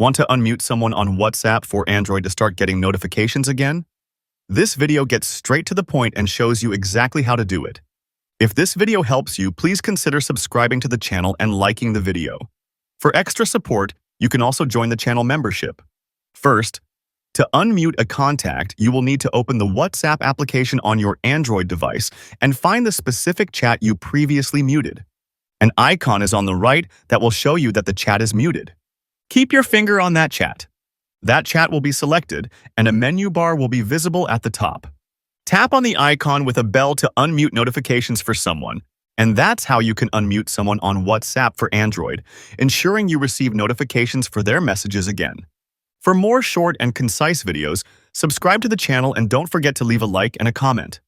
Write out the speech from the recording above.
Want to unmute someone on WhatsApp for Android to start getting notifications again? This video gets straight to the point and shows you exactly how to do it. If this video helps you, please consider subscribing to the channel and liking the video. For extra support, you can also join the channel membership. First, to unmute a contact, you will need to open the WhatsApp application on your Android device and find the specific chat you previously muted. An icon is on the right that will show you that the chat is muted. Keep your finger on that chat. That chat will be selected, and a menu bar will be visible at the top. Tap on the icon with a bell to unmute notifications for someone, and that's how you can unmute someone on WhatsApp for Android, ensuring you receive notifications for their messages again. For more short and concise videos, subscribe to the channel and don't forget to leave a like and a comment.